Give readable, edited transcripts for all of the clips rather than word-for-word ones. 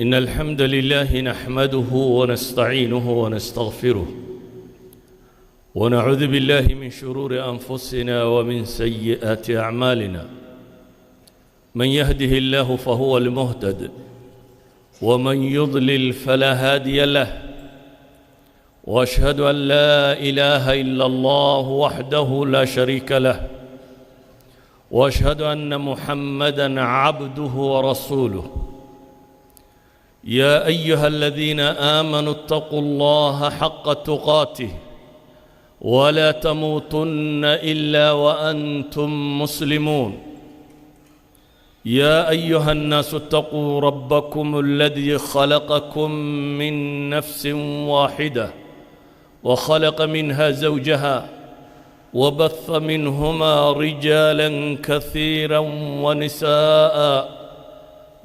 إن الحمد لله نحمده ونستعينه ونستغفره ونعوذ بالله من شرور أنفسنا ومن سيئات أعمالنا. من يهده الله فهو المهتد ومن يضلل فلا هادي له، وأشهد أن لا إله إلا الله وحده لا شريك له، وأشهد أن محمدًا عبده ورسوله. يا أيها الذين آمنوا اتقوا الله حق تقاته ولا تموتن إلا وأنتم مسلمون. يا أيها الناس اتقوا ربكم الذي خلقكم من نفس واحدة وخلق منها زوجها وبث منهما رجالا كثيرا ونساء،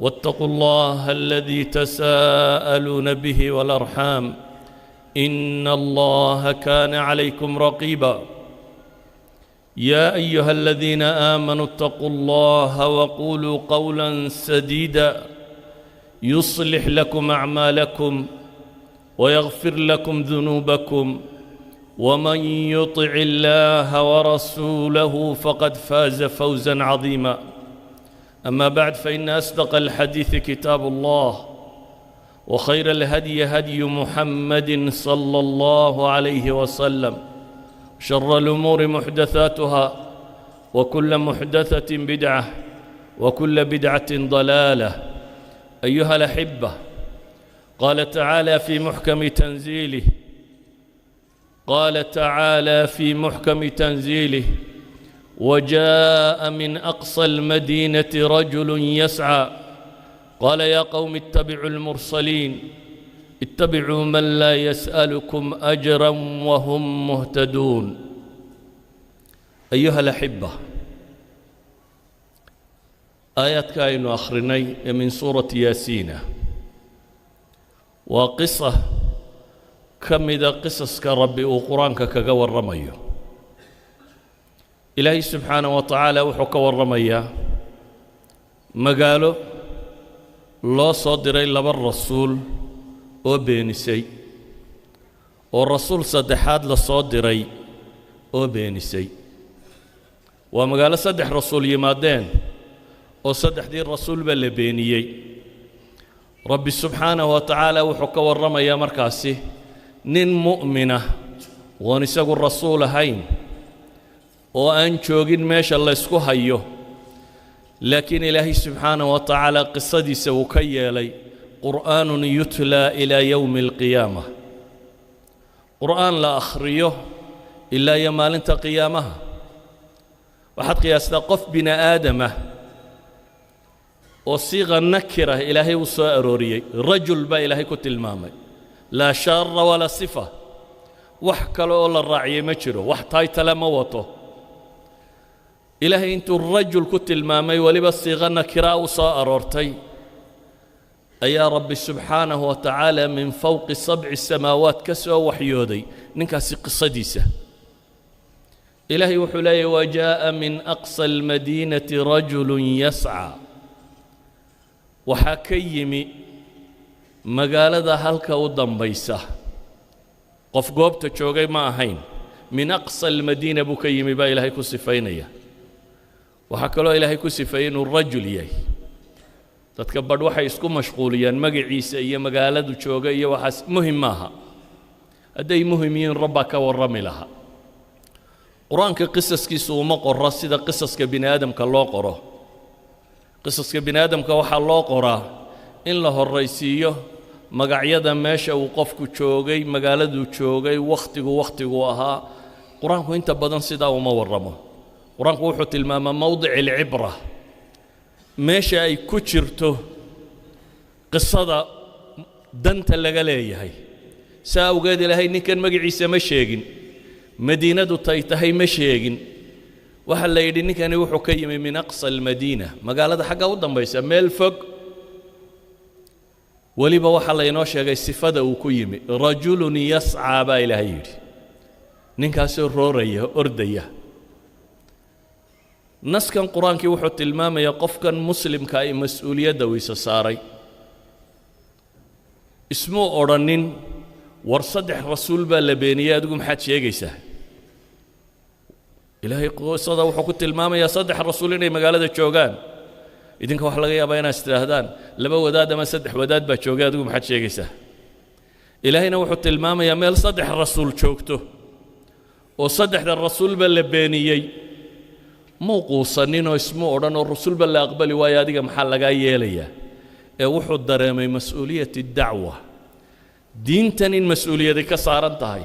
واتقوا الله الذي تساءلون به والأرحام إن الله كان عليكم رقيبا. يا أيها الذين آمنوا اتقوا الله وقولوا قولا سديدا يصلح لكم أعمالكم ويغفر لكم ذنوبكم، ومن يطع الله ورسوله فقد فاز فوزا عظيما. أما بعد، فإن أصدق الحديث كتاب الله، وخير الهدي هدي محمد صلى الله عليه وسلم، شر الأمور محدثاتها، وكل محدثة بدعة، وكل بدعة ضلالة. أيها الأحبة، قال تعالى في محكم تنزيله: وجاء من أقصى المدينة رجل يسعى قال يا قوم اتبعوا المرسلين، اتبعوا من لا يسألكم أجرا وهم مهتدون. أيها الأحبة، آيات كائن أخرني من سورة ياسين، وقصة كمذا قصص كربي وقرآنك كجور رميه. إلهي سبحانه وتعالى وحو كورميا مقالو لو صدري لبا الرسول oo beenisay oo rasuul saddexaad la soo diray oo beenisay. waa magaalo saddex rasuul yimaadeen oo saddexdii rasuulba la beeniyey. rabbi subxaanahu wa tacaala wuxuu ka warramayaa markaasi nin mu'mina oon isagu rasuul ahayn oo aan joogin meesha la isku hayo, laakiin ilaahay subxaanahu wa tacaala qisadiisa uu ka yeelay qur'aanun yutlaa ilaa yowmi alqiyaama, qur'aan la akhriyo ilaa iyo maalinta qiyaamaha. waxaad qiyaastaa qof bini aadamah oo siiqa nakira ilaahay uu soo arooriyey, rajul baa ilaahay ku tilmaamay, laa shaara walaa sifa. wax kale oo la raaciyey ma jiro, wax taytale ma wato. ilaahay intuu rajul ku tilmaamay weliba siiqa nakira u soo aroortay ayaa rabbi subxaanahu wa tacaala min fawqi sabci samaawaat ka soo waxyooday ninkaasi qisadiisa. ilaahay wuxuu leeyahy: wajaa'a min aqsa almadiinati rajulun yascaa. waxaa ka yimi magaalada halka u dambaysa, qof goobta joogay ma ahayn, min aqsa almadiina buu ka yimi baa ilaahay ku sifaynaya. waxaa kaloo ilaahay ku sifeeyey inuu rajul yahay. dadka badh waxay isku mashquuliyaan magaciisa iyo magaaladu jooga iyo waxaas muhim maaha. hadday muhim yihiin rabbaa ka warrami lahaa. qur-aanka qisaskiisu uma qoro sida qisaska bini aadamka loo qoro. qisaska bini aadamka waxaa loo qoraa in la horraysiiyo magacyada meesha uu qofku joogay, magaaladuu joogay, wakhtigu ahaa. qur-aanku inta badan sidaa uma warramo. qur-aanku wuxuu tilmaamaa mowdic alcibra, meesha ay ku jirto qisada danta laga leeyahay. saa awgeed ilaahay ninkan magaciisa ma sheegin, madiinadu tay tahay ma sheegin. waxaa la yidhi ninkani wuxuu ka yimi min aqsa almadiina, magaalada xagga u dambaysa, meel fog. weliba waxaa laynoo sheegay sifada uu ku yimi, rajulun yascaa baa ilaahay yidhi. ninkaasoo rooraya, ordaya. naskan qur-aankii wuxuu tilmaamayaa qofkan muslimka ay mas-uuliyadda weyse saaray ismuu odhanin war saddex rasuul baa la beeniyey adigu maxaad sheegaysaa ilaahay qisada wuxuu ku tilmaamayaa saddex rasuul inay magaalada joogaan idinka wax laga yaabaa inaad istidhaahdaan laba wadaad ama saddex wadaad baa joogay adigu maxaad sheegaysaa ilaahayna wuxuu tilmaamayaa meel saddex rasuul joogto oo saddexda rasuulba la beeniyey muu quusaninoo ismuu odhan oo rasuulba la aqbali waayo adiga maxaa lagaa yeelayaa ee wuxuu dareemay mas-uuliyati dacwa diintan in mas-uuliyadi ka saaran tahay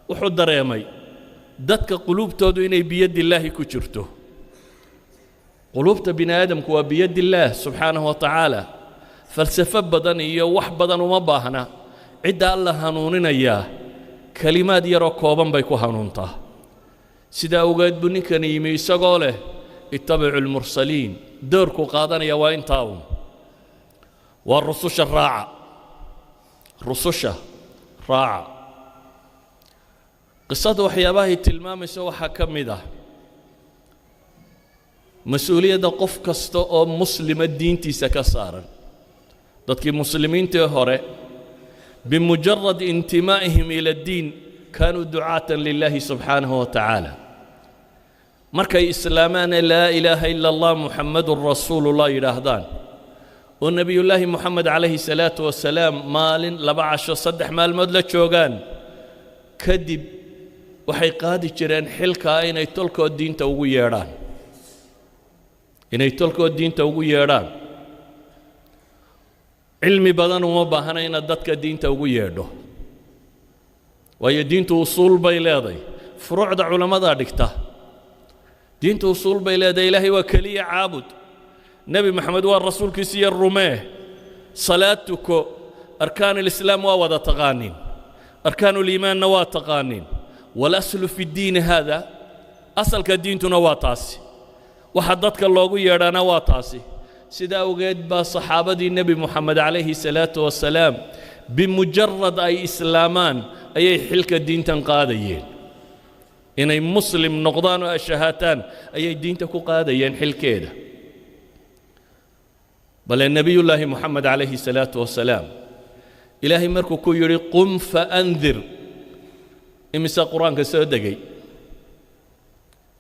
wuxuu dareemay dadka quluubtoodu inay biyadillaahi ku jirto quluubta bini aadamku waa biyadillaah subxaanahu wa tacaala falsafo badan iyo wax badan uma baahna cidda alla hanuuninayaa kalimaad yaroo kooban bay ku hanuuntaa sidaa awgeed buu ninkani yimi isagoo leh ittabicu lmursaliin doorku qaadanaya waa intaa un waa rususha raaca qisada waxyaabahay tilmaamayso waxaa ka mid ah mas-uuliyadda qof kasta oo muslima diintiisa ka saaran dadkii muslimiintii hore bimujarad intimaa'ihim ila addiin kaanuu ducaatan lilaahi subxaanahu wa tacaala markay islaamaane laa ilaaha ila allah muxammadun rasuulullah yidhaahdaan oo nebiyullaahi moxamed calayhi salaatu wasalaam maalin 2 casho 3 maalmood la joogaan kadib waxay qaadi jireen xilkaa inay tolkood diinta ugu yeedhaan cilmi badan uma baahna inaad dadka diinta ugu yeedho waayo diintu usuul bay leedahay furuucda culammadaa dhigta diintu usuul bay leedahay ilaahay waa keliya caabud nebi maxamed waa rasuulkiisa iyo rumee salaad tuko arkaan alislaam waa wada taqaaniin arkaan uliimaanna waa taqaaniin walaslu fi ddiini haada asalka diintuna waa taasi waxa dadka loogu yeedhaana waa taasi sidaa awgeed baa saxaabadii nebi moxamed calayhi salaatu wasalaam bimujarad ay islaamaan ayay xilka diintan qaadayeen inay muslim noqdaan oo ashahaataan ayay diinta ku qaadayeen xilkeeda bale nebiyullaahi moxamed calayhi salaatu wasalaam ilaahay markuu ku yidhi qum faandir imise qur-aanka soo degay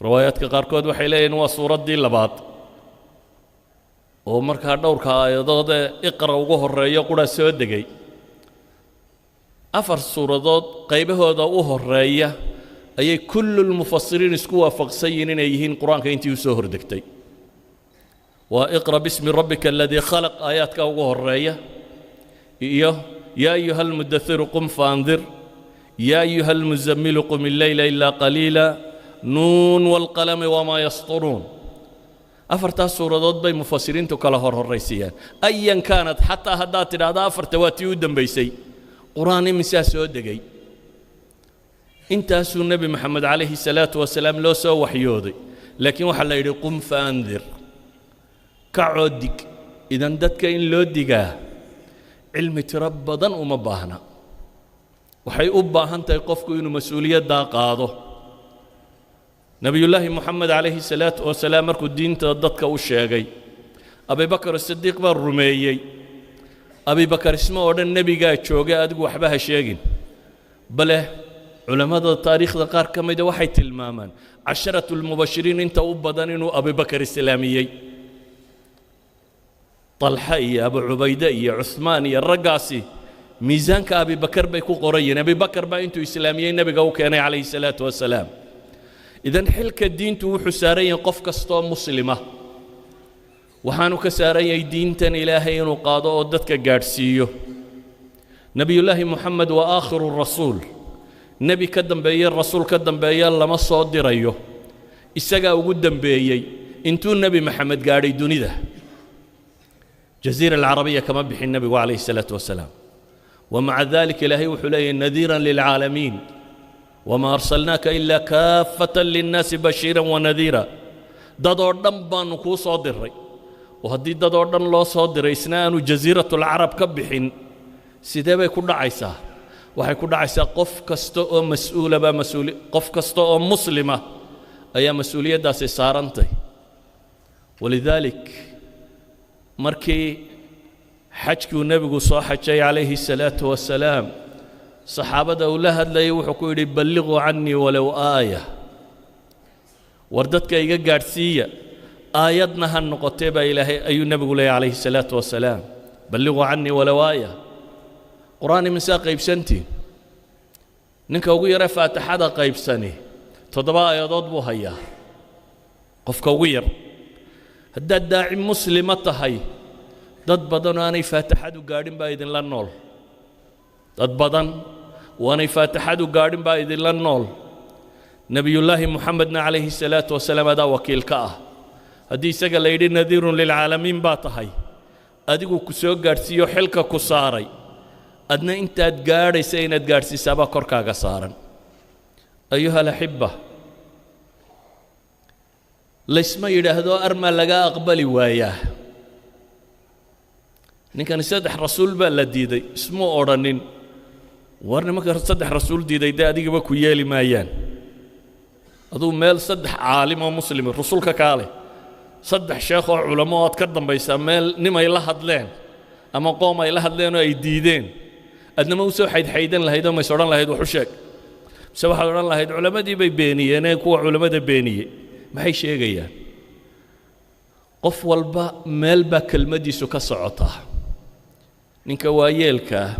riwaayaadka qaarkood waxay leeyihiin waa suuraddii labaad oo markaa dhowrka aayadood ee iqra ugu horreeyo qura soo degay 4 suuradood qaybahooda u horreeya ayay kullulmufasiriin isku waafaqsan yihiin inay yihiin qur-aanka intii u soo hordegtay waa iqra bismi rabbika aladii khalaq aayaadka ugu horreeya iyo yaa ayuha almudathiru qum faandir yaa ayuha almuzammilu qum illeyla ilaa qaliila nuun waalqalami wamaa yasturuun 4 suuradood bay mufasiriintu kala horraysiiyaan ayan kaanad xataa haddaad tidhaahda 4 waa tii u dambaysay qur-aan imisaa soo degay intaasuu nebi maxamed calayhi salaatu wasalaam loo soo waxyooday laakiin waxaa la yidhi qum faandir kacoo dig idan dadka in loo digaa cilmi tiro badan uma baahna waxay u baahan tahay qofku inuu mas-uuliyaddaa qaado nebiyullaahi moxamed calayhi salaatu wasalaam markuu diinta dadka u sheegay abibakar sidiiq baa rumeeyey abibakar isma odhan nebigaa joogay adigu waxba ha sheegin bale culammada taariikhda qaar ka mida waxay tilmaamaan 10 lmubashiriin inta u badan inuu abibakar islaamiyey طalxa iyo abu cubayde iyo cuثmaan iyo raggaasi miisaanka abibakar bay ku qorayeen abibakar baa intuu islaamiyey nebiga u keenay calayhi salaatu wasalaam idan xilka diintu wuxuu saaran yahay qof kastoo muslima waxaanu ka saaran yahay diintan ilaahay inuu qaado oo dadka gaadhsiiyo nebiyullaahi moxamed waa aakhiru rasuul nebi ka dambeeye rasuul ka dambeeya lama soo dirayo isagaa ugu dambeeyey intuu nebi maxamed gaadhay dunida jaziira alcarabiya kama bixin nebigu calayhi salaatu wasalaam wamaca dalika ilaahay wuxuu leeyahay nadiiran lilcaalamiin wamaa arsalnaaka ilaa kaafatan linnaasi bashiiran wanadiira dadoo dhan baanu kuu soo diray oo haddii dadoo dhan loo soo diray isna aanu jasiiratulcarab ka bixin sidee bay ku dhacaysaa waxay ku dhacaysaa qof kasta oo mas-uulaba qof kasta oo muslima ayaa mas-uuliyaddaasi saarantay walidaalik markii xajkuu nebigu soo xajay calayhi salaatu wasalaam saxaabada uu la hadlayay wuxuu ku yidhi balliquu cannii walow aaya war dadka iga gaadhsiiya aayadna ha noqotee baa ilaahay ayuu nebigu leeyahy calayhi salaatu wasalaam balliquu cannii walow aaya qur'aan imisaa qaybsantiin ninka ugu yara faatixada qaybsani 7 aayadood buu hayaa qofka ugu yar haddaad daaci muslima tahay dad badan oo aanay faatixadu gaadhin baa idinla nool dad badan oo aanay faatixadu gaadhin baa idinla nool nebiyullaahi muxamedna calayhi salaatu wasalaam adaa wakiil ka ah haddii isaga la yidhi nadiirun lilcaalamiin baa tahay adigu ku soo gaadhsiiyo xilka ku saaray adna intaad gaadhaysa inaad gaadhsiisaabaa korkaaga saaran ayuha alaxibba laysma yidhaahdo armaa laga aqbali waayaa ninkani 3 rasuul baa la diiday ismuu odhanin war nimanka 3 rasuul diiday dee adigaba ku yeeli maayaan aduu meel 3 caalim oo muslimi rasuulka kaale 3 sheekh oo culamo ood ka dambaysaa meel nimay la hadleen ama qoom ay la hadleen oo ay diideen adnama u soo xaydxaydan lahayd oo mays odhan lahayd wax u sheeg mise waxaad odhan lahayd culamadii bay beeniyeenee kuwa culamada beeniyey maxay sheegayaan qof walba meel baa kelmadiisu ka socotaa ninka waayeelka ah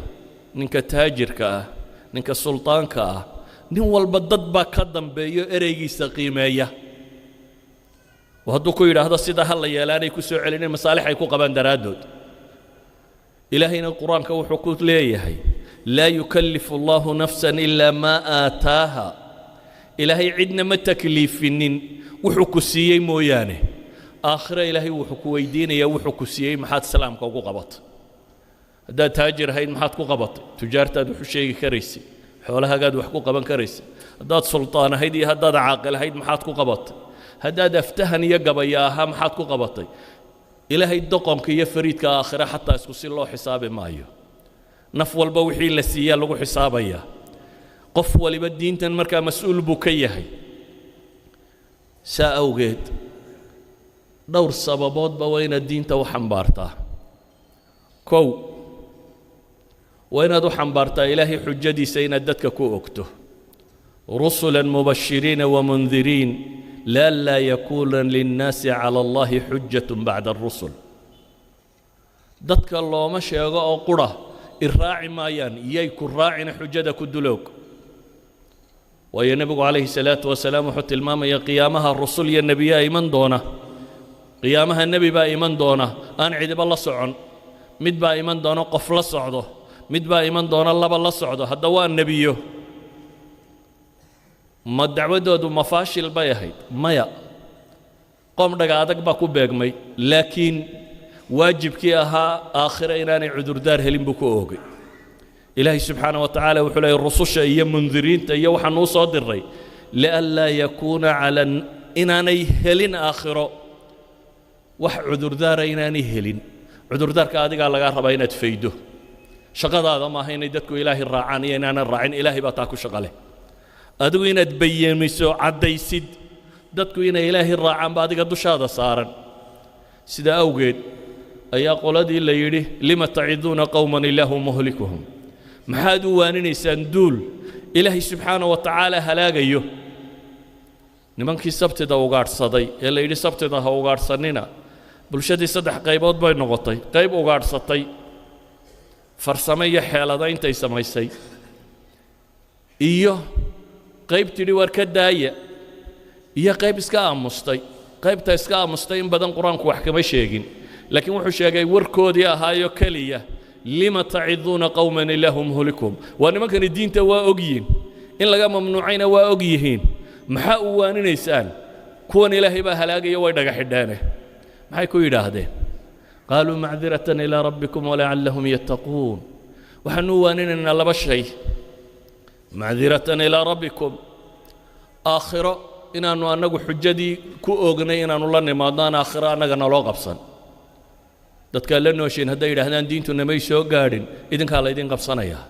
ninka taajirka ah ninka sultaanka ah nin walba dad baa ka dambeeyo ereygiisa qiimeeya hadduu ku yidhaahdo sidaa ha la yeelaanay ku soo celineen masaalix ay ku qabaan daraaddood ilaahayna qur-aanka wuxuu ku leeyahay laa yukallifu allahu nafsan ilaa maa aataaha ilaahay cidna ma takliifinin wuxuu ku siiyey mooyaane aakhira ilaahay wuxuu ku weydiinayaa wuxuu ku siiyey maxaad islaamka ugu qabatay haddaad taajir ahayd maxaad ku qabatay tujaartaad wax u sheegi karaysay xoolahagaad wax ku qaban karaysay haddaad sultaan ahayd iyo haddaad caaqil ahayd maxaad ku qabatay haddaad aftahan iyo gabaya ahaa maxaad ku qabatay ilaahay doqonka iyo fariidka aakhira xataa isku si loo xisaabi maayo naf walba wixii la siiyaa lagu xisaabayaa qof waliba diintan markaa mas-uul buu ka yahay saa awgeed dhowr sababoodba waa inaad diinta u xambaartaa kow waa inaad u xambaartaa ilaahay xujadiisa inaad dadka ku ogto rusulan mubashiriina wamundiriin laa yakuuna linnaasi cala allahi xujatun bacda arusul dadka looma sheego oo qura iraaci maayaan iyay ku raacina xujada ku duloog waayo nebigu calayhi salaatu wasalaam wuxuu tilmaamaya qiyaamaha rusul iyo nebiyaa iman doona qiyaamaha nebi baa iman doona aan cidiba la socon mid baa iman doona qof la socdo mid baa iman doona laba la socdo hadda waa nebiyo ma dacwadoodu mafaashil bay ahayd maya qoom dhaga adag baa ku beegmay laakiin waajibkii ahaa aakhira inaanay cudurdaar helin buu ku oogay ilaahay subxaana wa tacaala wuxuu leeyay rususha iyo mundiriinta iyo waxaan uu soo diray lianlaa yakuuna cala inaanay helin aakhiro wax cudurdaara inaanay helin cudurdaarka adigaa lagaa rabaa inaad faydo shaqadaada maaha inay dadku ilaahay raacaan iyo inaanan raacin ilaahay baa taa ku shaqo leh adigu inaad bayaamiso caddaysid dadku inay ilaahay raacaan ba adiga dushaada saaran sidaa awgeed ayaa qoladii la yidhi lima taciduuna qowman ilaahu muhlikuhum maxaad u waaninaysaan duul ilaahay subxaana wa tacaala halaagayo nimankii sabtida ugaadhsaday ee la yidhi sabtida ha ugaadhsanina bulshadii 3 qaybood bay noqotay qayb ugaadhsatay farsamo iyo xeelada intay samaysay iyo qayb tidhi war ka daaya iyo qayb iska aamustay qaybta iska aamustay in badan qur-aanku wax kama sheegin laakiin wuxuu sheegay warkoodii ahaayo keliya lima taciduuna qowman ilaahu muhlikum waa nimankani diinta waa ogyihiin in laga mamnuucayna waa og yihiin maxaa u waaninaysaan kuwan ilaahay baa halaagaya way dhaga xidheene maxay ku yidhaahdeen qaaluu macdiratan ilaa rabbikum walacallahum yattaquun waxaanu u waaninaynaa 2 shay macdiratan ilaa rabbikum aakhiro inaannu annagu xujadii ku oognay inaannu la nimaadno aan aakhiro annaga naloo qabsan dadkaa la nooshiin hadday yidhaahdaan diintu namay soo gaadhin idinkaa laydin qabsanayaa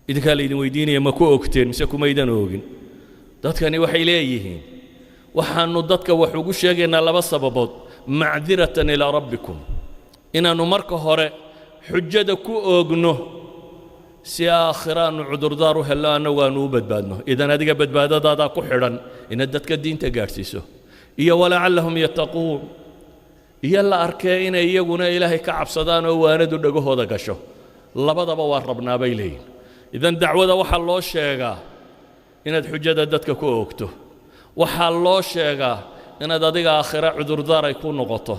idinkaa laydin weydiinaya ma ku ogteen mise kumaydan oogin dadkani waxay leeyihiin waxaannu dadka wax ugu sheegaynaa 2 sababood macdiratan ilaa rabbikum inaannu marka hore xujada ku oogno si aakhiraan cudurdaaru helaana waanu badbaadno idan adiga badbaadadaada ku xidhan inaad dadka diinta gaarsiiso iyo walacallahum yattaquun iyo la arkay inay iyaguna ilaahay ka cabsadaan oo waanadu dhagahooda gasho labadaba waa rabnaa bay leeyihiin idan dacwada waxaa loo sheegaa inaad xujada dadka ku oogto waxaa loo sheegaa inaad adiga aakhira cudurdaar ay ku noqoto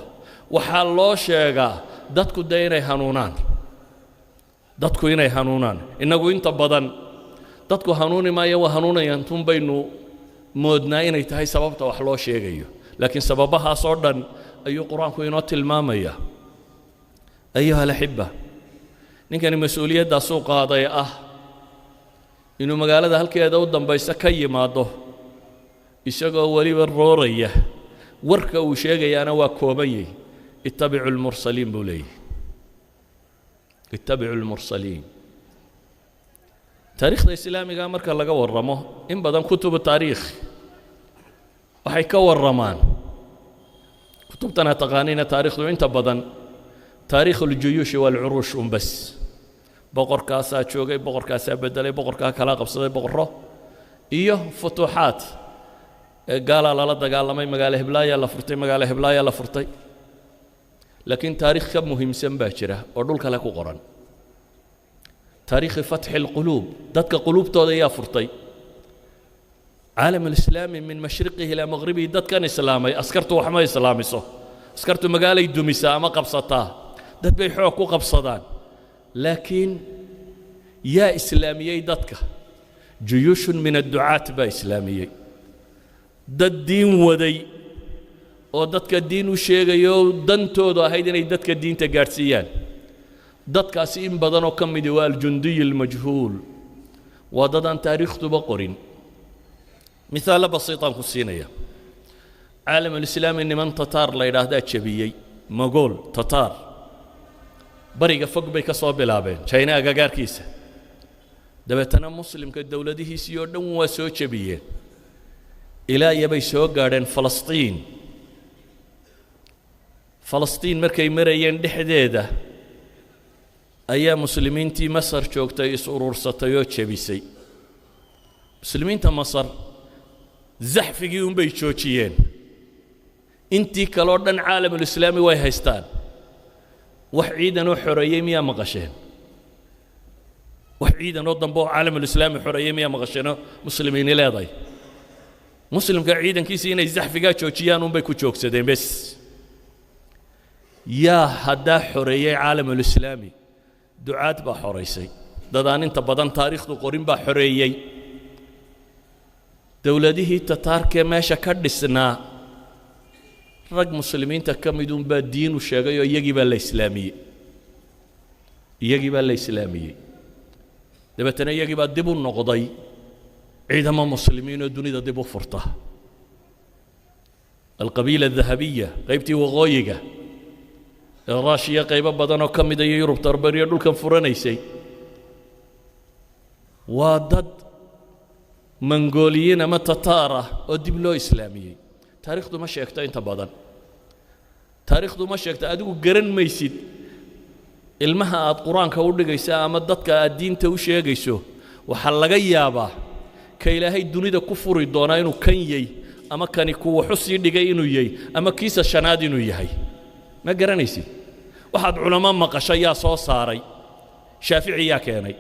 waxaa loo sheegaa dadku inay hanuunaan inagu inta badan dadku hanuuni maayo waa hanuunayaan tun baynu moodnaa inay tahay sababta wax loo sheegayo laakiin sababahaas oo dhan ayuu qur-aanku inoo tilmaamaya ayuha alaxiba ninkani mas-uuliyaddaasuu qaaday inuu magaalada halkeeda u dambaysa ka yimaado isagoo weliba rooraya warka uu sheegayaana waa kooban yahay ittabicu lmursaliin buu leeyahay ittabicu lmursaliin taariikhda islaamiga marka laga warramo in badan kutubu taariikh waxay ka warramaan kutubtana taqaaniina taariikhdu inta badan taariikh uljuyuushi waalcuruush bas boqorkaasaa joogay boqorkaasaa bedelay boqorkaa kala qabsaday boqorro iyo futuuxaad gaalaa lala dagaalamay magaalo hiblaayaa la furtay magaalo hiblaayaa la furtay laakiin taariikh ka muhiimsan baa jira oo dhul kale ku qoran taariikhi fatxi alquluub dadka quluubtooda ayaa furtay caalam alislaami min mashriqihi ilaa maghribihi dadkan islaamay askartu wax ma islaamiso askartu magaalay dumisaa ama qabsataa dad bay xoog ku qabsadaan laakiin yaa islaamiyey dadka juyuushun min adducaat baa islaamiyey dad diin waday oo dadka diin u sheegayo dantoodu ahayd inay dadka diinta gaadhsiiyaan dadkaasi in badanoo ka midi waa aljundiy almajhuul waa dadaan taariikhtuba qorin mihaalo basiitaan ku siinaya caalam alislaami niman tataar la yidhaahdaa jebiyey magool tataar bariga fog bay ka soo bilaabeen jayna agagaarkiisa dabeetana muslimka dowladihiisii oo dhan waa soo jebiyeen ilaa iyabay soo gaadheen falastiin markay marayeen dhexdeeda ayaa muslimiintii masar joogtay is-uruursatay oo jebisay muslimiinta masar zaxfigii unbay joojiyeen intii kaloo dhan caalamulislaami way haystaan wax ciidanoo xoreeyey miyaa maqasheen wax ciidanoo dambe oo caalamulislaami xoreeyey miyaa maqasheenoo muslimiini leedahay muslimka ciidankiisii inay zaxfigaa joojiyaan unbay ku joogsadeen bes yaa haddaa xoreeyey caalamulislaami ducaad baa xoraysay dadaan inta badan taariikhdu qorin baa xoreeyey dowladihii tataarkee meesha ka dhisnaa rag muslimiinta ka midunbaa diinu sheegay oo iyagii baa la islaamiyey dabeetana iyagii baa dib u noqday ciidamo muslimiin oo dunida dib u furta alqabiila adahabiya qaybtii waqooyiga ee raashiya qaybo badan oo ka mid iyo yurub tarbariyo dhulkan furanaysay waa dad mangooliyiin ama tataar oo dib loo islaamiyey taariikhdu ma sheegto inta badan taariikhdu ma sheegto adigu garan maysid ilmaha aad qur-aanka u dhigaysa ama dadka aad diinta u sheegayso waxaa laga yaabaa ka ilaahay dunida ku furi doonaa inuu kan yey ama kani ku waxu sii dhigay inuu yey ama kiisa shanaad inuu yahay ma garanaysid waxaad culamo maqashay yaa soo saaray shaafici yaa keenay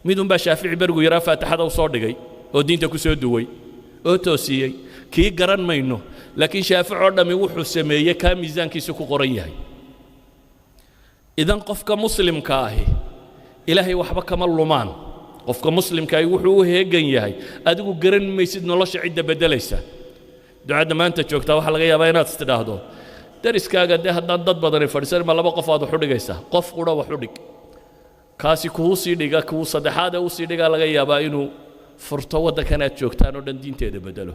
midunbaa shaafici berigu yaraa faatixada u soo dhigay oo diinta ku soo duway oo toosiyey kii garan mayno laakiin shaafic oo dhammi wuxuu sameeyey kaa miisaankiisu ku qoran yahay idan qofka muslimka ahi ilaahay waxba kama lumaan qofka muslimka ahi wuxuu u heegan yahay adigu garan maysid nolosha cidda beddelaysa ducadda maanta joogtaa waxaa laga yaabaa inaad istidhaahdo dariskaaga dee haddaan dad badani fadhiisan ma laba qof aad wax u dhigaysaa qof qudha wax u dhig kaasi kuu sii dhiga kuu saddexaada u sii dhigaa laga yaabaa inuu furto waddankan aad joogtaan oo dhan diinteeda beddelo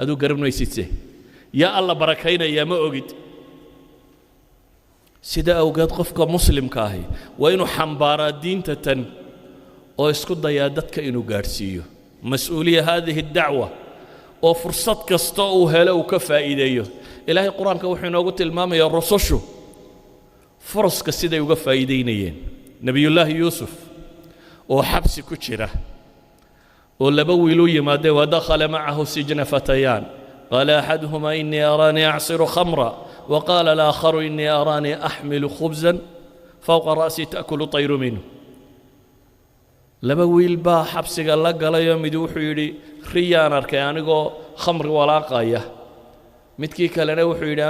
aduu garan maysidse yaa alla barakaynayaa ma ogid sida awgeed qofka muslimka ahi waa inuu xambaaraa diinta tan oo isku dayaa dadka inuu gaadhsiiyo mas-uuliya haadihi dacwa oo fursad kasta uu helo uu ka faa'iideeyo ilaahay qur-aanka wuxuu inoogu tilmaamayaa rusushu فرص كسيدة يوقف أيدينيين نبي الله يوسف وحبس كتشرة ولا بويلو يماده ودخل معه سجن فتيان قال أحدهما إني أراني أعصر خمرا وقال الآخر إني أراني أحمل خبزا فوق رأسي تأكل طير منه لبويل با حبس قال لك قال يوم يدوحوا يدي خيان أركيانيقو خمر ولا قاية متكي كالنا وحوا يدي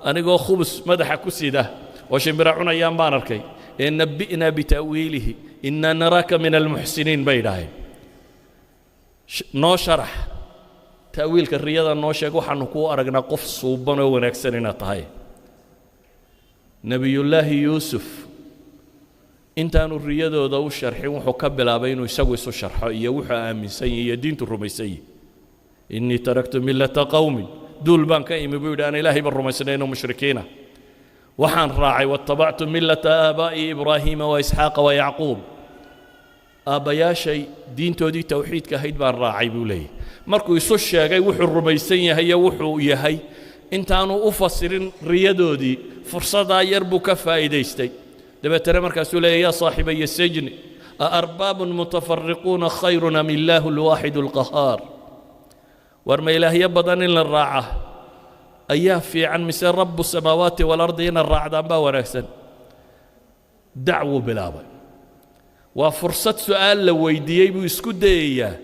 أنيقو خبز مدح كسيده وشمبرعون أيام بانركي إن نبئنا بتأويله إنا نراك من المحسنين بيداهي نو شرح تأويل كالرياضة نو شاكو حنكو أرقنا قف صوبنا ونكسرنا طهي نبي الله يوسف انت أنو الرياضة ودو الشرحي وحو كبلا بينو يسوي سو شرحا يوحى آمن سيء دين الرميسي إني تركت ملة قوم دول بان كايم بيود أنا إلهي بالرميسين ومشركين وحان راعي واتبعت ملة آبائي إبراهيم وإسحاق ويعقوب آبايا شيء دين تودي توحيد كهيد بان راعي بولي مركو يسو شاقي وحو الرميسين هي وحو يهي انت أنو أفسرين رياضة دي فرصة يربو فائديستي دابا ترى مركز يا صاحبي السجن أأرباب متفرقون خير أم الله الواحد القهار ورمى إله يبضن للراعة أياه في عن مثل رب السماوات والأرض هنا الراعة با ونكسن دعوة بلابا وفرصة سؤال لو ويديي بيسكت ديا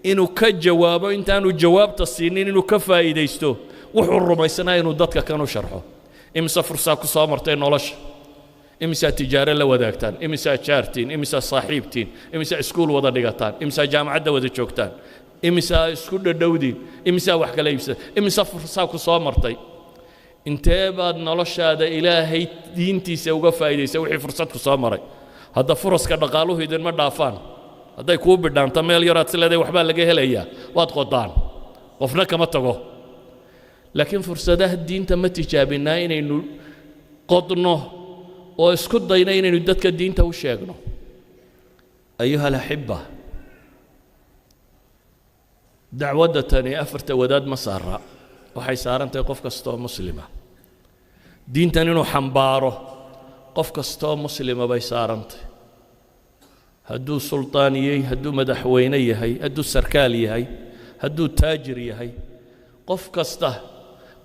إنه كجوابه إنت أنو جواب تصينين إنه كفايديستو وحر ما يسنا إنه ضدك كانوا شرحه إمسا فرصة كصامرتين ولش إمسا تجارة لوداكتان إمسا شارتين إمسا صاحبتين إمسا اسكول وضا ديغتان إمسا جامعة وضا جوكتان إمسا اسكول الدودين إمسا وحكا ليبسا إمسا فرصة كصامرتين انتي بعد نلش هذا إلهي دينتي سوغا فايدي سوحي فرصة كصامري هذا فرص كدقالوه يدين ما دافان هذا يكون بدان تميل يرات سلادي وحبال لقيه ليا واد قطان وفنا كما تقو لكن فرصة ده الدين تمتي جابنا إنه قطنه واسكت دينا إنه يدتك الدين توشيقنا أيها الأحبة دعوتني أفرت وداد مسارة وحي سارنت قف كستو مسلمة دين تنينو حنباره قف كستو مسلمة بي سارنت هدو سلطانيي هدو مدحويني هي هدو سركالي هي هدو تاجري هي قف كسته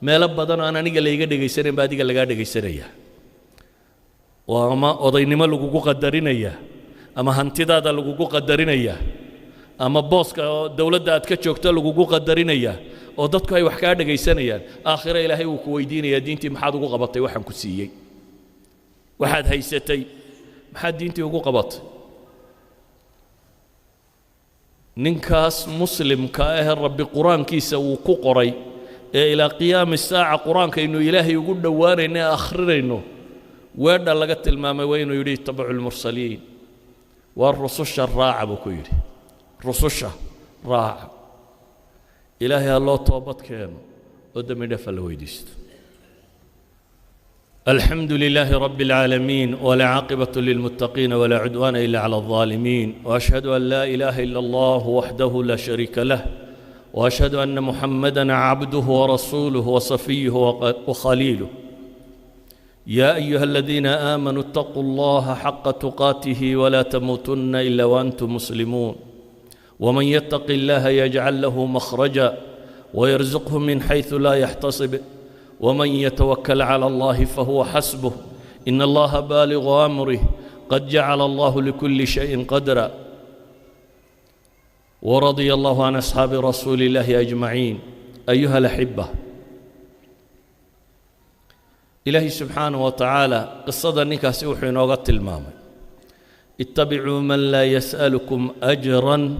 ميل بدن أنا نيجي دغيسن بعدي لغا دغيسنيا وما odaynimo lagu qadarinaya ama hantidaada lagu qadarinaya ama booska dawladda aad ka joogto lagu qadarinaya oo dadku ay wax ka dhageysanayaan aakhira ilaahay uu ku weydiinaya diintii maxaad ugu qabatay waxaan ku siiyay waxaad haysatay maxaad diintii ugu qabatay ninkaas muslimka ah rabbi quraankiisa uu ku qoray ee ila qiyaam saaca quraanka inuu ilaahay ugu dhawaanayna akhrinayno وأنا لقيت الماما وين يريد تبع المرسلين والرسوش الراعة بكيري رسوش راعة إلهي الله توبت كانوا قدام دفل ويدست الحمد لله رب العالمين ولا عاقبة للمتقين ولا عدوان إلا على الظالمين وأشهد أن لا إله إلا الله وحده لا شريك له وأشهد أن محمدًا عبده ورسوله وصفيه وخليله يا أيها الذين آمنوا اتقوا الله حق تقاته ولا تموتن إلا وأنتم مسلمون ومن يتق الله يجعل له مخرجا ويرزقه من حيث لا يحتسب ومن يتوكل على الله فهو حسبه إن الله بالغ أمره قد جعل الله لكل شيء قدرا ورضي الله عن أصحاب رسول الله أجمعين أيها الأحبة إلهي سبحانه وتعالى قصة نكاس وحي نوغت المامي اتبعوا من لا يسألكم أجرا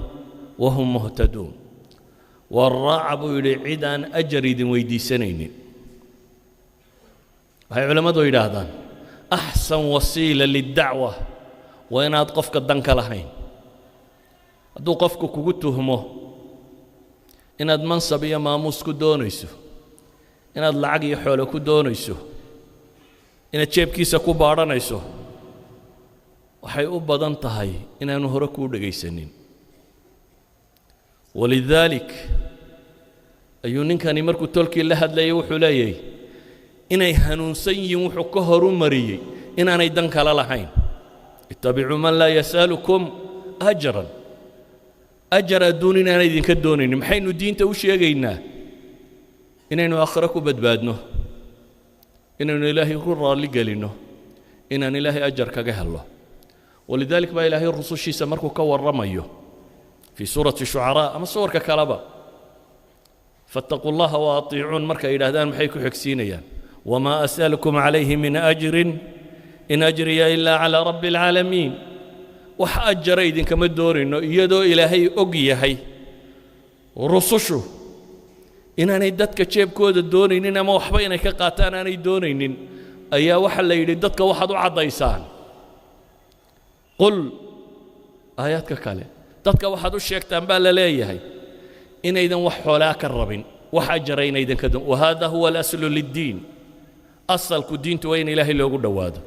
وهم مهتدون والراعب يريد أن أجرد ويدي سنين هاي علماء يراهدان أحسن وسيلة للدعوة وين أتقفك الدنك لهين أدو قفك كوتهمه إن أد منصب يا ماموس كدونيسو إن أد لعقي حول كدونيسو inaad jeebkiisa ku baaranayso waxay u badan tahay inaanu hore ku dhageysanin walidalik ayuu ninkani markuu tolkii la hadlayay wuxuu leeyahay inay hanuunsan yihiin wuxuu ka horumariyey inaanay dan kala lahayn ittabicuu man laa yas'alukum ajran ajar adduun inaanay idinka doonaynin maxaynu diinta u sheegaynaa inaynu aakhiro ku badbaadno inaynu ilaahay ku raalli gelinno inaan ilaahay ajar kaga helno walidaalika baa ilaahay rusushiisa markuu ka warramayo fii suurati shucaraa ama suurka kaleba fattaquu llaha wa atiicuun markay yidhaahdaan maxay ku xigsiinayaan wamaa as'alukum calayhi min ajrin in ajriya ilaa calaa rabbi alcaalamiin wax ajara idinkama doonayno iyadoo ilaahay og yahay rusushu inaanay dadka jeebkooda doonaynin ama waxba inay ka qaataan aanay doonaynin ayaa waxa la yidhi dadka waxaad u caddaysaan qul aayaadka kale dadka waxaad u sheegtaan baa la leeyahay inaydan wax xoolaa ka rabin wax ajara inaydan ka doon wahada huwa alaslu liddiin asalku diintu waa in ilaahay loogu dhowaado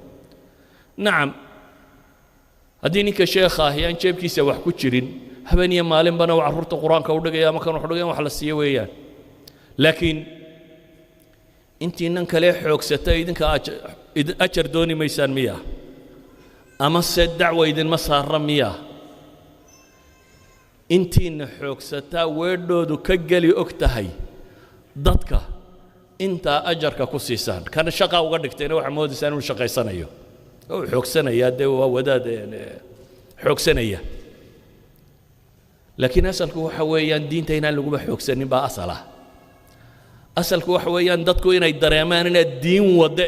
nacam haddii ninka sheekha ahi aan jeebkiisa wax ku jirin habeen iyo maalinbana uu carruurta qur-aanka u dhigaya ama kan wax dhigaya wax la siiyo weeyaan laakiin intiinan kale xoogsata idinka ajar dooni maysaan miya ama se dacwa idinma saara miya intiina xoogsataa weedhoodu ka geli og tahay dadka intaa ajarka ku siisaan kana shaqa uga dhigtayna waxa moodaysaa inuu shaqaysanayo oo xoogsanaya dee waa wadaad xoogsanaya laakiin asalku waxa weeyaan diinta inaan laguba xoogsanin baa asal ah asalku waxa weeyaan dadku inay dareemaan inaad diin wadde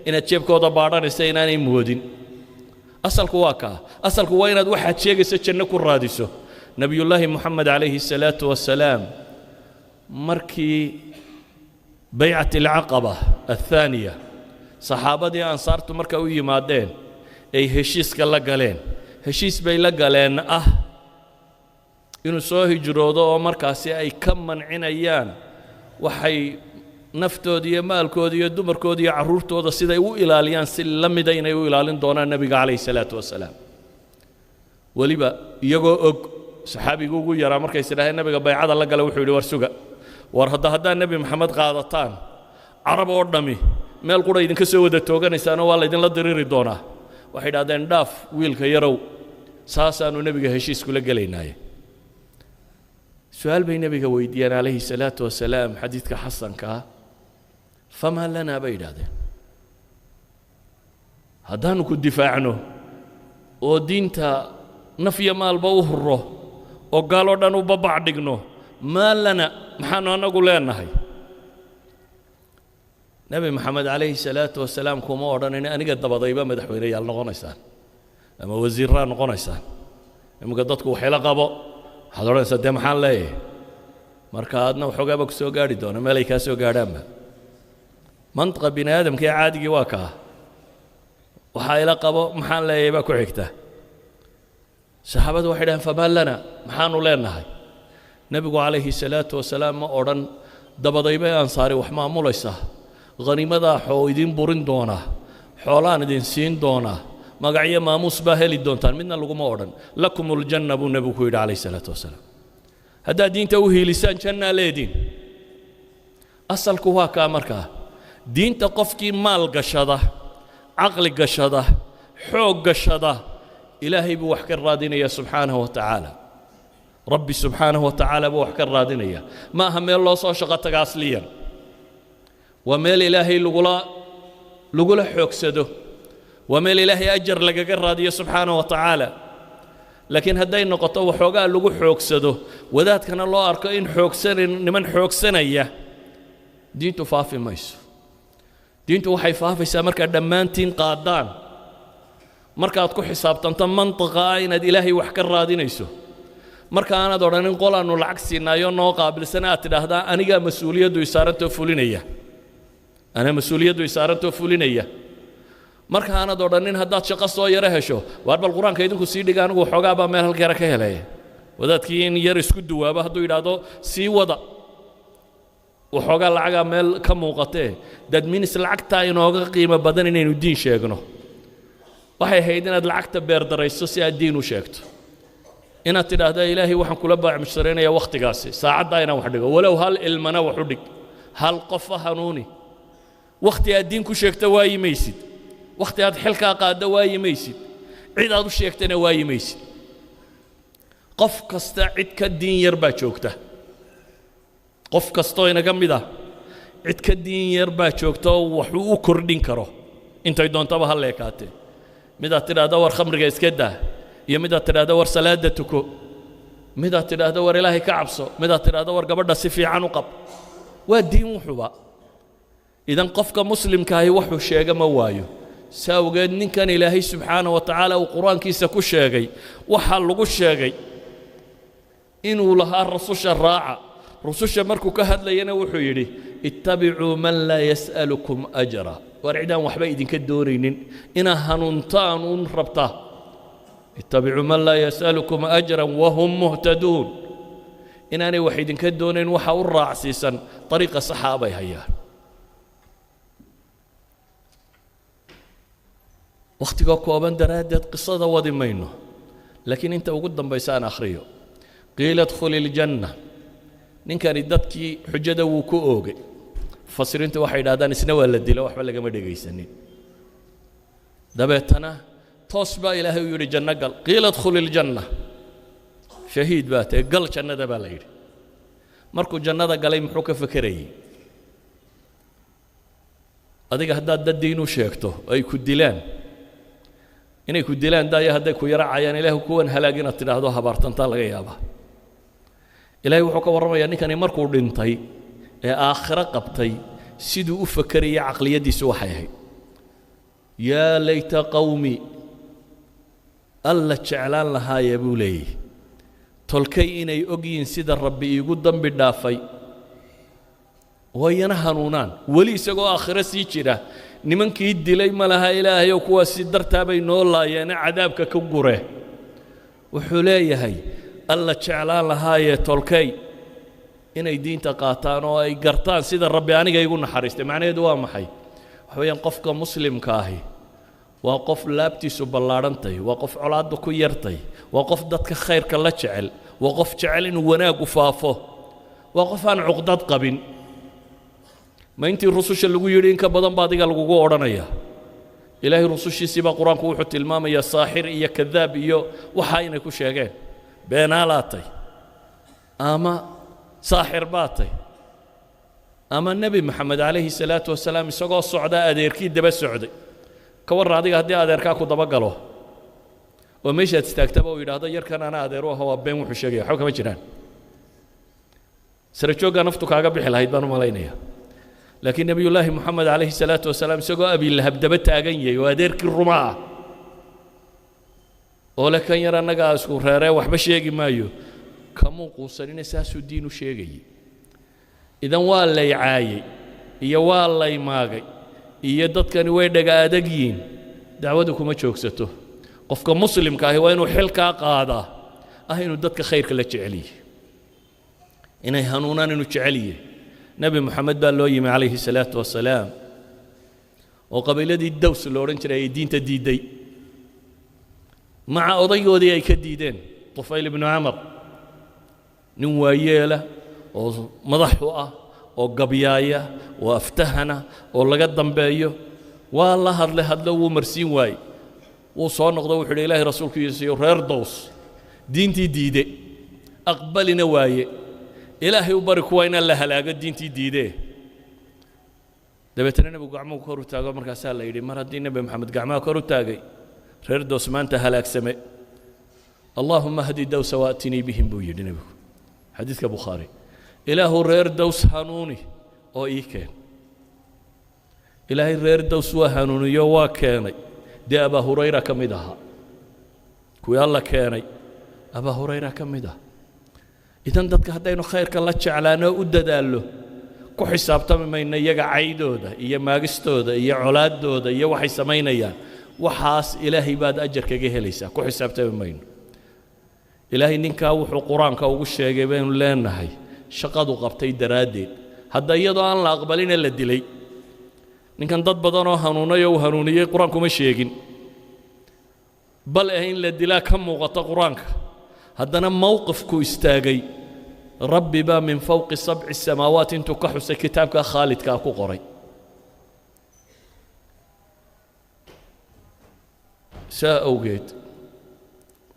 inaad jeebkooda baadhanaysa inaanay moodin asalku waa kaa asalku waa inaad waxaad sheegayso janno ku raadiso nabiyullaahi moxamed calayhi salaatu wasalaam markii baycat alcaqaba athaaniya saxaabadii ansaartu marka u yimaadeen ay heshiiska la galeen heshiis bay la galeen ah inuu soo hijroodo oo markaasi ay ka mancinayaan waxay naftooda iyo maalkooda iyo dumarkooda iyo carruurtooda siday u ilaaliyaan si la mida inay u ilaalin doonaan nebiga calayhi salaatu wasalaam weliba iyagoo og saxaabigu ugu yaraa markay sidhaaheen nebiga baycada la gala wuxuu yidhi war suga war haddaa nebi maxamed qaadataan carab oo dhammi meel qura idinka soo wada tooganaysaanoo waa laydinla diriiri doonaa waxay idhahdeen dhaaf wiilka yarow saasaannu nebiga heshiis kula gelaynaaye su-aal bay nebiga weydiiyeen calayhi salaatu wasalaam xadiidka xasankaa famaa lanaa bay yidhahdeen haddaannu ku difaacno oo diinta naf iyo maalba u hurro oo gaaloo dhan u babac dhigno maa lana maxaannu annagu leenahay nebi maxamed calayhi salaatu wasalaam kuma odhanin aniga dabadayba madaxweyneyaal noqonaysaan ama wasiirraa noqonaysaan iminka dadku waxayla qabo waxaad odhanaysaa dee maxaan leeyahay marka aadna waxoogaaba ku soo gaadhi doona meelay kaa soo gaadhaanba mantiqa bini aadamka ee caadigii waa kaa waxaa ila qabo maxaan leeyahay baa ku xigta saxaabadu waxay dhaheen famaa lana maxaanu leenahay nebigu calayhi salaatu wasalaam ma odhan dabadaybay ansaari wax maamulaysaa haniimadaa xoo idin burin doonaa xoolaan idin siin doonaa magacyo maamuus baa heli doontaan midna laguma odhan lakum uljanna buu nebigu ku yidhi calayhi salaatu wasalaam haddaad diinta u hiilisaan jannaa leediin asalku waa kaa markaa diinta qofkii maal gashada caqli gashada xoog gashada ilaahay buu wax ka raadinaya subxaanahu wa tacaala rabbi subxaanahu wa tacaala buu wax ka raadinaya ma aha meel loo soo shaqo taga asliyan waa meel ilaahay lagula xoogsado waa meel ilaahay ajar lagaga raadiyo subxaanahu wa tacaala laakiin hadday noqoto waxoogaa lagu xoogsado wadaadkana loo arko in niman xoogsanaya diintu faafi mayso diintu waxay faafaysaa markaad dhammaantiin qaadaan markaad ku xisaabtanto mantiqa ah inaad ilaahay wax ka raadinayso marka aanaad odhanin qolaannu lacag siinaayo noo qaabilsan aad tidhaahdaa anigaa mas-uuliyaddu isaarantoo fulinaya anaa mas-uuliyaddu isaarantoo fulinaya marka aanaad odhanin haddaad shaqo soo yaro hesho waar bal qur-aanka idinku sii dhiga anigu waxoogaa baa meel halkeera ka helaya wadaadkii in yar isku duwaaba hadduu yidhaahdo sii wada waxoogaa lacagaa meel ka muuqatee dadminis lacagtaa inooga qiimo badan inaynu diin sheegno waxay ahayd inaad lacagta beerdarayso si aad diin u sheegto inaad tidhaahda ilaahay waxaan kula baacmushtaraynayaa wakhtigaasi saacaddaa inaan wax dhigo walow hal ilmana wax u dhig hal qofa hanuuni wakhti aad diin ku sheegto waayi maysid wakhti aad xilkaa qaaddo waayi maysid cid aad u sheegtana waayi maysid qof kasta cid ka diin yar baa joogta qof kastoo inaga mid ah cid ka diin yar baa joogta oo waxuu u kordhin karo intay doontaba ha leekaatee midaad tidhaahdo war khamriga iska daa iyo midaad tidhaahdo war salaada tuko midaad tidhaahdo war ilaahay ka cabso midaad tidhaahdo war gabadha si fiican u qab waa diin wuxuba idan qofka muslimkaahi wuxuu sheega ma waayo saawgeed ninkan ilaahay subxaanahu wa tacaala uu qur-aankiisa ku sheegay waxaa lagu sheegay inuu lahaa rasusha raaca rususha markuu ka hadlayana wuxuu yidhi ittabicuu man laa yas'alukum ajra war cidaan waxba idinka doonaynin inaa hanuuntaan uun rabtaa ittabicuu man laa yas'alukum ajran wahum muhtaduun inaanay wax idinka doonayn waxa u raacsiisan dariiqa saxaa bay hayaan wakhtiga kooban daraaddeed qisada wadi mayno laakiin inta ugu dambaysa aan akhriyo qiila adkhuli iljanna ninkani dadkii xujada wuu ku oogay mufasiriintu waxay yidhahdaan isna waa la dilo waxba lagama dhegaysanin dabeetana toos baa ilaahay u yidhi janno gal qiila adkhuli iljanna shahiid baa tahay gal jannada baa la yidhi markuu jannada galay muxuu ka fekerayey adiga haddaad dad diin u sheegto ay ku dilaan inay ku dilaan daayo hadday ku yaracayaan ilaahu kuwan halaag inaad tidhaahdo habaartantaa laga yaabaa ilaahay wuxuu ka warramayaa ninkani markuu dhintay ee aakhiro qabtay siduu u fakerayay caqliyaddiisu waxay ahayd yaa layta qawmi alla jeclaan lahaaya buu leeyahy tolkay inay og yihiin sida rabbi iigu dambi dhaafay wayana hanuunaan weli isagoo aakhiro sii jira nimankii dilay ma laha ilaahayow kuwaasi dartaa bay noo laayeene cadaabka ka gure wuxuu leeyahay alla jeclaan lahaayee tolkay inay diinta qaataan oo ay gartaan sida rabbi aniga igu naxariistay macnaheedu waa maxay waxa weeyaan qofka muslimka ahi waa qof laabtiisu ballaadhantay waa qof colaadda ku yartay waa qof dadka khayrka la jecel waa qof jecel inuu wanaagu faafo waa qof aan cuqdad qabin ma intii rususha lagu yidhi in ka badan baa adiga lagugu odhanaya ilaahay rusushiisii baa qur-aanku wuxuu tilmaamayaa saaxir iyo kadaab iyo waxa inay ku sheegeen beenaalaad tay ama saaxir baad tay ama nebi maxamed calayhi salaatu wasalaam isagoo socdaa adeerkii daba socday ka warran adiga haddii adeerkaa ku daba galo oo meeshaad istaagtaba uu yidhaahdo yarkan anaa adeer u aha waa been wuxuu sheegaya waxba kama jiraan sara jooggaa naftu kaaga bixi lahayd baan u malaynayaa laakiin nebiyullaahi moxamed calayhi salaatu wasalaam isagoo abiilahab daba taagan yahay oo adeerkii ruma ah oo le kan yar annagaa isku reeree waxba sheegi maayo kamuu quusanina saasuu diin u sheegayay idan waa lay caayey iyo waa lay maagay iyo dadkani way dhaga adag yihiin dacwadu kuma joogsato qofka muslimka ahi waa inuu xilkaa qaadaa ah inuu dadka khayrka la jecel yahay inay hanuunaan inuu jecel yahay nebi moxamed baa loo yimi calayhi salaatu wasalaam oo qabiiladii daws lo odhan jiray ay diinta diidday maca odaygoodii ay ka diideen tufayl ibnu camar nin waayeela oo madax u ah oo gabyaaya oo aftahana oo laga dambeeyo waa la hadlo wuu marsiin waaye wuu soo noqdo wuxuu yidhi ilaahay rasuulkiisiiyo reer dows diintii diide aqbalina waaye ilaahay u bari kuwa inaan la halaago diintii diidee dabeetana nebigu gacmuhu kor u taago markaasaa la yidhi mar haddii nebi maxamed gacmaha kor u taagay reer dows maanta halaagsame allaahuma hdi dawsa waatinii bihim buu yidhi nebigu xadiidka bukhaari ilaahu reer dows hanuuni oo ii keen ilaahay reer dows waa hanuuniyo waa keenay dee abaa hurayra ka mid ahaa kuwii alla keenay abaa hurayra ka mid ah idan dadka haddaynu khayrka la jeclaano u dadaallo ku xisaabtami mayno iyaga caydooda iyo maagistooda iyo colaaddooda iyo waxay samaynayaan waxaas ilaahay baad ajar kaga helaysaa ku xisaabtami mayno ilaahay ninkaa wuxuu qur-aanka ugu sheegay baynu leenahay shaqadu qabtay daraaddeed hadda iyadoo aan la aqbalina la dilay ninkan dad badanoo hanuunay oo uu hanuuniyey qur-aankuma sheegin bal in la dilaa ka muuqata qur-aanka haddana mowqifku istaagay rabbi baa min fawqi sabci samaawaat intuu ka xusay kitaabka khaalidkaa ku qoray سأوجد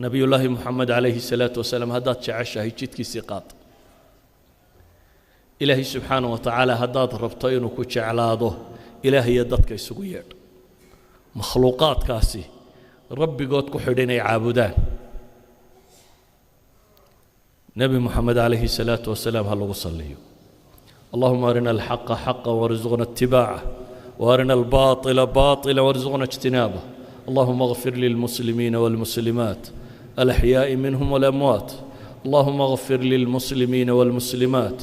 نبي الله محمد عليه الصلاة والسلام هدات شعشة جدك سقاط إلهي سبحانه وتعالى هدات ربطين وكشعلاده إلهي يدتك يسوير مخلوقات كاسي ربي قد كحدين يعبدان نبي محمد عليه الصلاة والسلام هل وصلي اللهم أرنا الحق حقا وارزقنا اتباعه وأرنا الباطل باطلا وارزقنا اجتنابه اللهم اغفر للمسلمين والمسلمات الأحياء منهم والأموات اللهم اغفر للمسلمين والمسلمات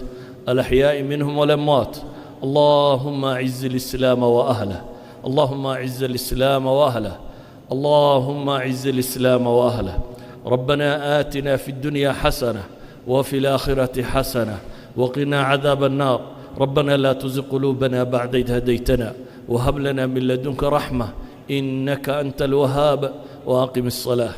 الأحياء منهم والأموات اللهم أعز الإسلام وأهله اللهم أعز الإسلام وأهله اللهم أعز الإسلام وأهله ربنا آتنا في الدنيا حسنة وفي الآخرة حسنة وقنا عذاب النار ربنا لا تزغ قلوبنا بعد إذ هديتنا وهب لنا من لدنك رحمة إنك أنت الوهاب وأقم الصلاة